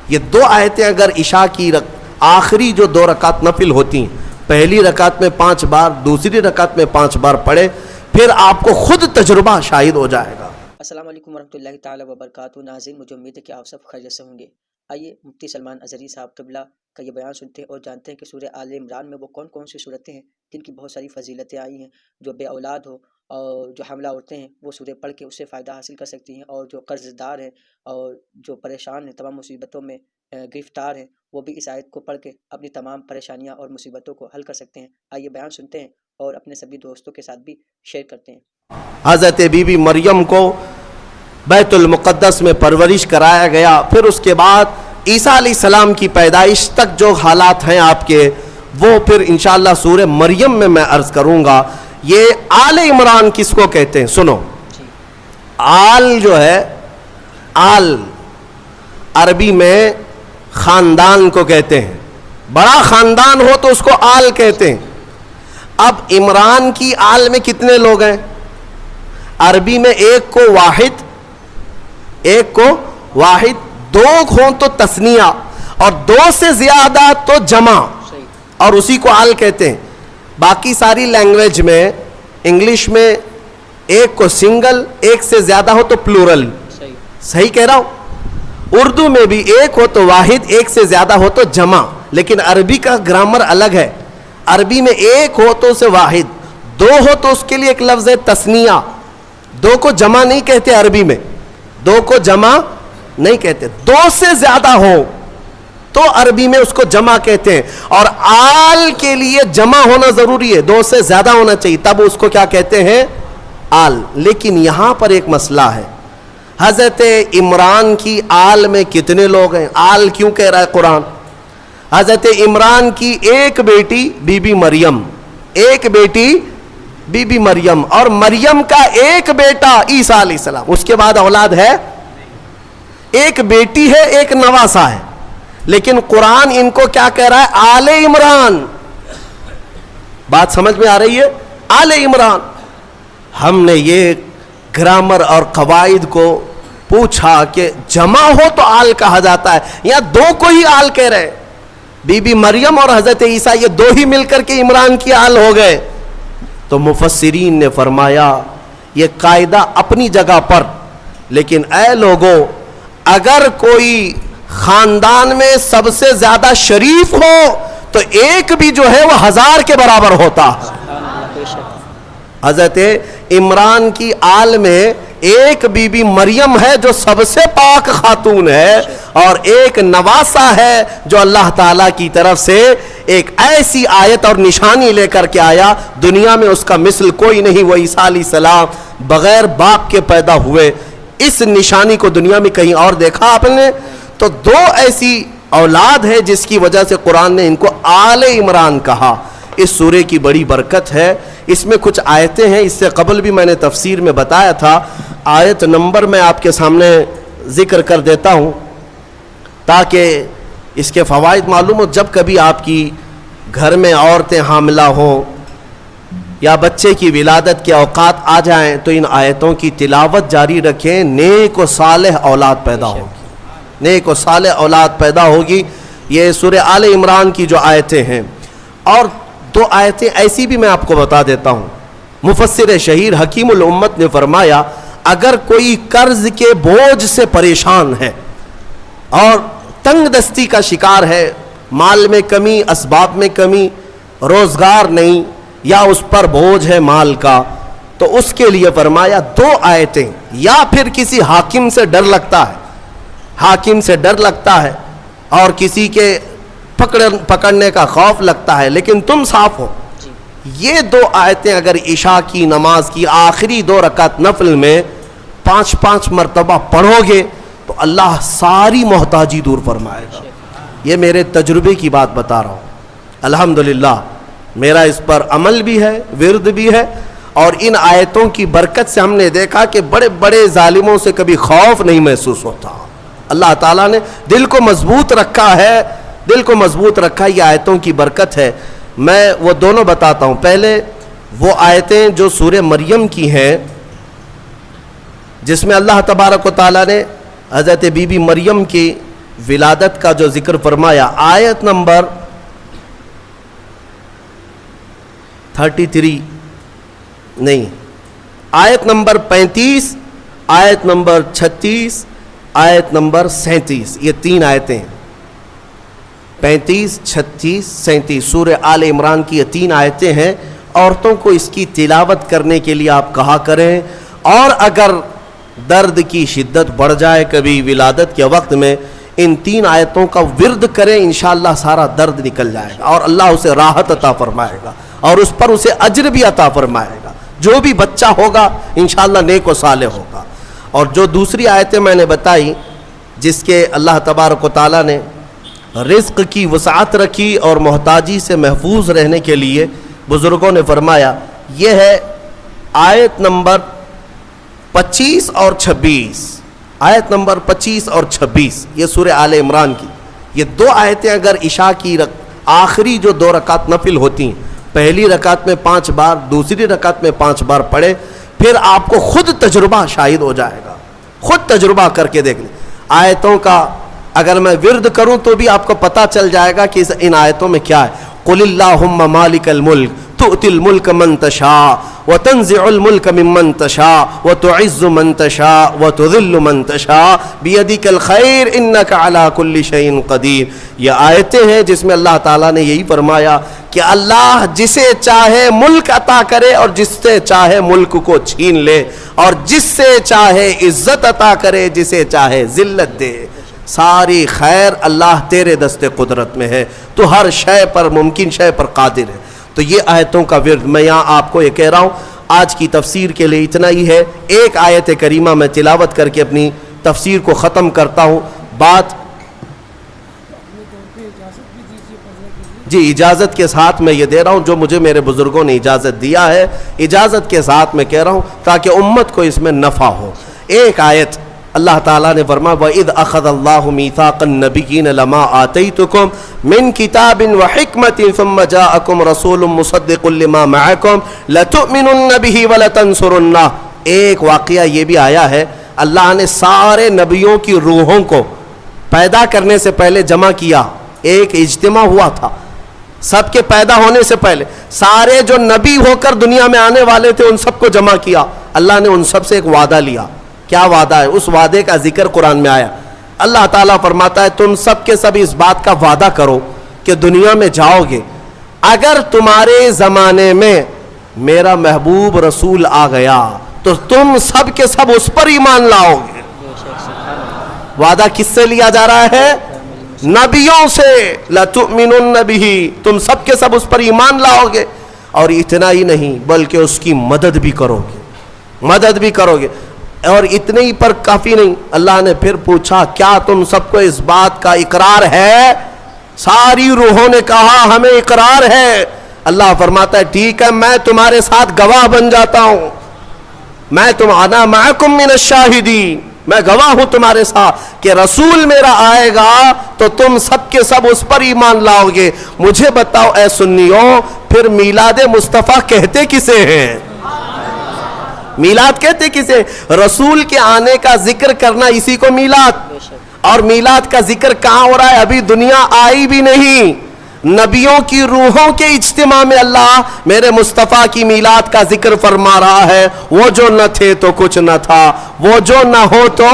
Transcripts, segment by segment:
یہ دو آیتیں اگر عشاء کی آخری جو 2 رکعت نفل ہوتی ہیں، پہلی رکعت میں 5 بار، دوسری رکعت میں 5 بار پڑھے، پھر آپ کو خود تجربہ شاہد ہو جائے گا۔ السلام علیکم ورحمۃ اللہ تعالیٰ وبرکاتہ۔ ناظرین، مجھے امید ہے کہ آپ سب خیریت سے ہوں گے۔ آئیے مفتی سلمان اظہری صاحب قبلہ کا یہ بیان سنتے ہیں اور جانتے ہیں کہ سورہ آل عمران میں وہ کون کون سی صورتیں ہیں جن کی بہت ساری فضیلتیں آئی ہیں۔ جو بے اولاد ہو اور جو حاملہ عورتیں ہیں وہ سورہ پڑھ کے اس سے فائدہ حاصل کر سکتی ہیں، اور جو قرض دار ہیں اور جو پریشان ہیں، تمام مصیبتوں میں گرفتار ہیں، وہ بھی اس آیت کو پڑھ کے اپنی تمام پریشانیاں اور مصیبتوں کو حل کر سکتے ہیں۔ آئیے بیان سنتے ہیں اور اپنے سبھی دوستوں کے ساتھ بھی شیئر کرتے ہیں۔ حضرت بی بی مریم کو بیت المقدس میں پرورش کرایا گیا، پھر اس کے بعد عیسیٰ علیہ السلام کی پیدائش تک جو حالات ہیں آپ کے، وہ پھر انشاءاللہ سورہ مریم میں عرض کروں گا۔ یہ آل عمران کس کو کہتے ہیں؟ سنو، آل جو ہے، آل عربی میں خاندان کو کہتے ہیں، بڑا خاندان ہو تو اس کو آل کہتے ہیں۔ اب عمران کی آل میں کتنے لوگ ہیں؟ عربی میں ایک کو واحد، ایک کو واحد، 2 ہوں تو تثنیہ، اور 2 سے زیادہ تو جمع، اور اسی کو آل کہتے ہیں۔ باقی ساری لینگویج میں، انگلش میں ایک کو سنگل، ایک سے زیادہ ہو تو پلورل، صحیح کہہ رہا ہوں؟ اردو میں بھی ایک ہو تو واحد، ایک سے زیادہ ہو تو جمع، لیکن عربی کا گرامر الگ ہے۔ عربی میں ایک ہو تو اسے واحد، 2 ہو تو اس کے لیے ایک لفظ ہے تثنیہ۔ 2 کو جمع نہیں کہتے عربی میں، 2 کو جمع نہیں کہتے، 2 سے زیادہ ہو تو عربی میں اس کو جمع کہتے ہیں، اور آل کے لیے جمع ہونا ضروری ہے، 2 سے زیادہ ہونا چاہیے، تب اس کو کیا کہتے ہیں؟ آل۔ لیکن یہاں پر ایک مسئلہ ہے، حضرت عمران کی آل میں کتنے لوگ ہیں؟ آل کیوں کہہ رہا ہے قرآن؟ حضرت عمران کی ایک بیٹی بی بی مریم، ایک بیٹی بی بی مریم، اور مریم کا ایک بیٹا عیسیٰ علیہ السلام، اس کے بعد اولاد ہے؟ ایک بیٹی ہے، ایک نواسا ہے، لیکن قرآن ان کو کیا کہہ رہا ہے؟ آل عمران۔ بات سمجھ میں آ رہی ہے؟ آل عمران۔ ہم نے یہ گرامر اور قواعد کو پوچھا کہ جمع ہو تو آل کہا جاتا ہے، یا 2 کو ہی آل کہہ رہے؟ بی بی مریم اور حضرت عیسیٰ یہ 2 ہی مل کر کے عمران کی آل ہو گئے۔ تو مفسرین نے فرمایا یہ قاعدہ اپنی جگہ پر، لیکن اے لوگوں، اگر کوئی خاندان میں سب سے زیادہ شریف ہو تو ایک بھی جو ہے وہ 1000 کے برابر ہوتا۔ حضرت عمران کی آل میں ایک بی بی مریم ہے جو سب سے پاک خاتون ہے، اور ایک نواسا ہے جو اللہ تعالیٰ کی طرف سے ایک ایسی آیت اور نشانی لے کر کے آیا، دنیا میں اس کا مثل کوئی نہیں، وہ عیسیٰ علیہ السلام بغیر باپ کے پیدا ہوئے۔ اس نشانی کو دنیا میں کہیں اور دیکھا آپ نے؟ تو 2 ایسی اولاد ہے جس کی وجہ سے قرآن نے ان کو آل عمران کہا۔ اس سورے کی بڑی برکت ہے، اس میں کچھ آیتیں ہیں، اس سے قبل بھی میں نے تفسیر میں بتایا تھا، آیت نمبر میں آپ کے سامنے ذکر کر دیتا ہوں تاکہ اس کے فوائد معلوم ہو۔ جب کبھی آپ کی گھر میں عورتیں حاملہ ہوں یا بچے کی ولادت کے اوقات آ جائیں تو ان آیتوں کی تلاوت جاری رکھیں، نیک و صالح اولاد پیدا ہوگی، نیک و صالح اولاد پیدا ہوگی۔ یہ سورہ آل عمران کی جو آیتیں ہیں، اور 2 آیتیں ایسی بھی میں آپ کو بتا دیتا ہوں۔ مفسر شہیر حکیم الامت نے فرمایا اگر کوئی قرض کے بوجھ سے پریشان ہے اور تنگ دستی کا شکار ہے، مال میں کمی، اسباب میں کمی، روزگار نہیں، یا اس پر بوجھ ہے مال کا، تو اس کے لیے فرمایا 2 آیتیں، یا پھر کسی حاکم سے ڈر لگتا ہے، حاکم سے ڈر لگتا ہے اور کسی کے پکڑنے کا خوف لگتا ہے، لیکن تم صاف ہو، یہ 2 آیتیں اگر عشاء کی نماز کی آخری 2 رکعت نفل میں 5 مرتبہ پڑھو گے تو اللہ ساری محتاجی دور فرمائے گا۔ یہ میرے تجربے کی بات بتا رہا ہوں، الحمدللہ میرا اس پر عمل بھی ہے، ورد بھی ہے، اور ان آیتوں کی برکت سے ہم نے دیکھا کہ بڑے بڑے ظالموں سے کبھی خوف نہیں محسوس ہوتا۔ اللہ تعالیٰ نے دل کو مضبوط رکھا ہے، دل کو مضبوط رکھا، یہ آیتوں کی برکت ہے۔ میں وہ دونوں بتاتا ہوں۔ پہلے وہ آیتیں جو سورہ مریم کی ہیں جس میں اللہ تبارک و تعالیٰ نے حضرت بی بی مریم کی विलादत का जो जिक्र फरमाया, आयत नंबर 33 नहीं, आयत नंबर 35, आयत नंबर 36, आयत नंबर 37, ये 3 आयतें हैं। 35, 36, 37 सूरह आल इमरान की ये 3 आयतें हैं। औरतों को इसकी तिलावत करने के लिए आप कहा करें, और अगर दर्द की शिद्दत बढ़ जाए कभी विलादत के वक्त में, इन 3 आयतों का विर्द करें, इंशाअल्लाह सारा दर्द निकल जाएगा और अल्लाह उसे राहत अता फरमाएगा और उस पर उसे अज्र भी अता फरमाएगा। जो भी बच्चा होगा इंशाअल्लाह नेक व सालेह होगा। और जो दूसरी आयतें मैंने बताई, जिसके अल्लाह तबारक व तआला ने रिज़्क़ की वसाअत रखी और मोहताजी से महफूज रहने के लिए बुज़ुर्गों ने फरमाया, यह है आयत नंबर 25 और 26, आयत नंबर 25 और 26, ये सूरह आले इमरान की ये 2 आयतें अगर इशा की आखिरी जो 2 रकात नफिल होती हैं, पहली रकात में 5 बार, दूसरी रकात में 5 बार पढ़े, फिर आपको खुद तजुर्बा शाहिद हो जाएगा। खुद तजुर्बा करके देख लें। आयतों का अगर मैं विर्द करूं तो भी आपको पता चल जाएगा कि इन आयतों में क्या है। कुलिल्लाहुम्मा मालिकल मुल्क तुअतिल मुल्क मन तशा व तंज़िउल मुल्क मिम्मन तशा व तुइज़्ज़ु मन तशा व तुज़िल्लु मन तशा बियदिकल खैर इन्नका अला कुल्लि शैइन क़दीर। ये आयतें हैं जिसमें अल्लाह ताला ने यही फरमाया कि अल्लाह जिसे चाहे मुल्क अता करे और जिससे चाहे मुल्क को छीन ले, और जिससे चाहे इज्जत अता करे, जिसे चाहे जिल्लत दे। सारी खैर अल्लाह तेरे दस्ते कुदरत में है, तो हर शय पर, मुमकिन शय पर कादिर है। तो ये आयतों का विर्द मैं यहाँ आपको ये कह रहा हूँ। आज की तफसीर के लिए इतना ही है। एक आयत करीमा मैं तिलावत करके अपनी तफसीर को ख़त्म करता हूँ। बात जी इजाज़त के साथ मैं ये दे रहा हूँ, जो मुझे मेरे बुज़ुर्गों ने इजाज़त दिया है, इजाज़त के साथ मैं कह रहा हूँ ताकि उम्मत को इसमें नफ़ा हो। एक आयत अल्लाह ताला ने फरमाया, वइज़ अख़ज़ल्लाहु मीसाक़न नबिय्यीन लमा आतैतुकुम मिन किताबिन व हिकमतिन सुम्मा जाअकुम रसूलुम मुसद्दिक़ुन लिमा मअकुम लतुअमिनुन्न बिही व लतंसुरुन्नह। एक वाक़या ये भी आया है, अल्लाह ने सारे नबियों की रूहों को पैदा करने से पहले जमा किया। एक इज्तिमा हुआ था सबके पैदा होने से पहले, सारे जो नबी होकर दुनिया में आने वाले थे उन सबको जमा किया। अल्लाह ने उन सब से एक वादा लिया। क्या वादा है? उस वादे का जिक्र कुरान में आया। अल्लाह ताला फरमाता है, तुम सब के सब इस बात का वादा करो कि दुनिया में जाओगे, अगर तुम्हारे ज़माने में मेरा महबूब रसूल आ गया तो तुम सब के सब उस पर ईमान लाओगे। वादा किससे लिया जा रहा है? नबियों से। लतुअमिनुन्न बिही, तुम सब के सब उस पर ईमान लाओगे। और इतना ही नहीं बल्कि उसकी मदद भी करोगे, मदद भी करोगे। और इतने ही पर काफी नहीं, अल्लाह ने फिर पूछा, क्या तुम सबको इस बात का इकरार है? सारी रूहों ने कहा हमें इकरार है। अल्लाह फरमाता है, ठीक है, मैं तुम्हारे साथ गवाह बन जाता हूं। मैं आना माअकुम मिनश शाहिदीन, मैं गवाह हूं तुम्हारे साथ कि रसूल मेरा आएगा तो तुम सब के सब उस पर ईमान लाओगे। मुझे बताओ ऐ सुन्नियों, फिर मीलाद मुस्तफ़ा कहते किसे हैं? मीलाद कहते किसे? रसूल के आने का जिक्र करना, इसी को मीलाद। और मीलाद का जिक्र कहाँ हो रहा है? अभी दुनिया आई भी नहीं। नबियों की रूहों के इज्तिमा में अल्लाह मेरे मुस्तफ़ा की मीलाद का जिक्र फरमा रहा है। वो जो न थे तो कुछ न था, वो जो न हो तो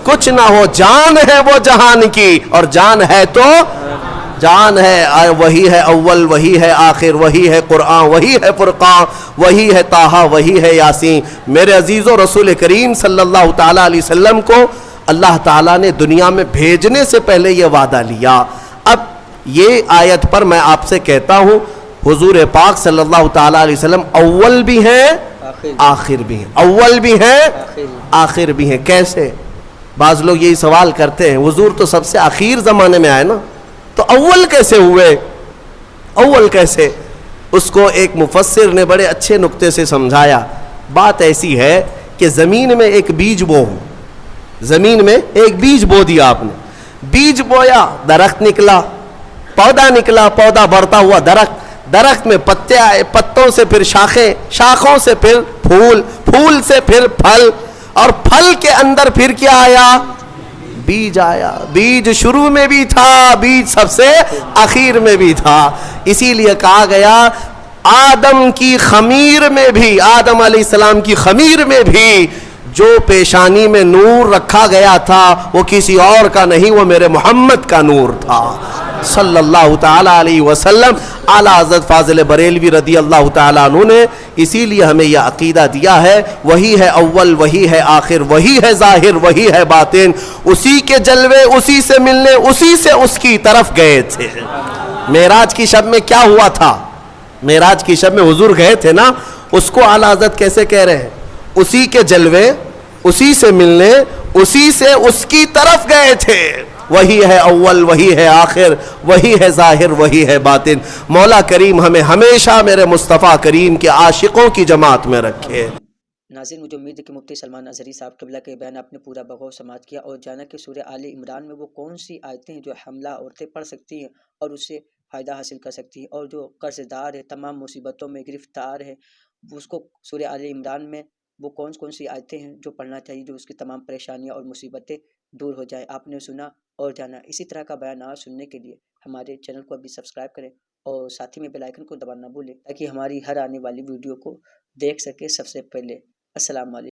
कुछ न हो। जान है वो जहान की, और जान है तो जान है। वही है अव्वल, वही है आखिर, वही है कुरान, वही है फुरकान, वही है ताहा, वही है यासीन। मेरे अजीज़ों, रसूल करीम सल्लल्लाहु ताला अलैहि वसल्लम को अल्लाह ताला ने दुनिया में भेजने से पहले ये वादा लिया। अब ये आयत पर मैं आपसे कहता हूँ, हुजूर पाक सल्लल्लाहु ताला अलैहि वसल्लम अव्वल भी हैं, आखिर भी हैं। अव्वल भी हैं, आखिर भी हैं। कैसे? बाज़ लोग यही सवाल करते हैं, हुजूर तो सबसे आखिर ज़माने में आए ना, तो अव्वल कैसे हुए? अव्वल कैसे? उसको एक मुफस्सिर ने बड़े अच्छे नुक्ते से समझाया। बात ऐसी है कि ज़मीन में एक बीज बो, ज़मीन में एक बीज बो दिया आपने, बीज बोया, दरख्त निकला, पौधा निकला, पौधा बढ़ता हुआ दरख्त, दरख्त में पत्ते आए, पत्तों से फिर शाखें, शाखों से फिर फूल, फूल से फिर फल, और फल के अंदर फिर क्या आया? बीज आया। बीज शुरू में भी था, बीज सबसे आखिर में भी था। इसीलिए कहा गया आदम की खमीर में भी, आदम अलैहिस्सलाम की खमीर में भी जो पेशानी में नूर रखा गया था वो किसी और का नहीं, वो मेरे मोहम्मद का नूर था सल्लल्लाहु ताला अलैहि वसल्लम। आला हज़रत फाज़िल बरेलवी रदी अल्लाह ताला अन्हु ने इसीलिए हमें यह अकीदा दिया है, वही है अव्वल, वही है आखिर, वही है ज़ाहिर, वही है बातिन। उसी के जलवे उसी से मिलने, उसी से उसकी तरफ गए थे। मेराज की शब में क्या हुआ था? मेराज की शब में हुजूर गए थे ना, उसको आला हज़रत कैसे कह रहे हैं? उसी के जलवे उसी से मिलने, उसी से उसकी तरफ गए थे। वही है अव्वल, वही है आखिर, वही है ज़ाहिर, वही है बातिन। मौला करीम हमें हमेशा मेरे मुस्तफ़ा करीम के आशिकों की जमात में रखे। नाज़रीन, मुझे उम्मीद है कि मुफ्ती सलमान अज़हरी साहब क़िबला के बयान आपने पूरा बगौर समाअत किया और जाना कि सूरह आले इमरान में वो कौन सी आयतें हैं जो हमला औरतें पढ़ सकती हैं और उससे फ़ायदा हासिल कर सकती हैं, और जो कर्ज़दार है, तमाम मुसीबतों में गिरफ़्तार है, उसको सूरह आले इमरान में वो कौन कौन सी आयतें हैं जो पढ़ना चाहिए जो उसकी तमाम परेशानियाँ और मुसीबतें दूर हो जाए। आपने सुना और जाना। इसी तरह का बयान आज सुनने के लिए हमारे चैनल को अभी सब्सक्राइब करें और साथ ही में बेल आइकन को दबाना ना भूलें ताकि हमारी हर आने वाली वीडियो को देख सके सबसे पहले। अस्सलाम वालेकुम।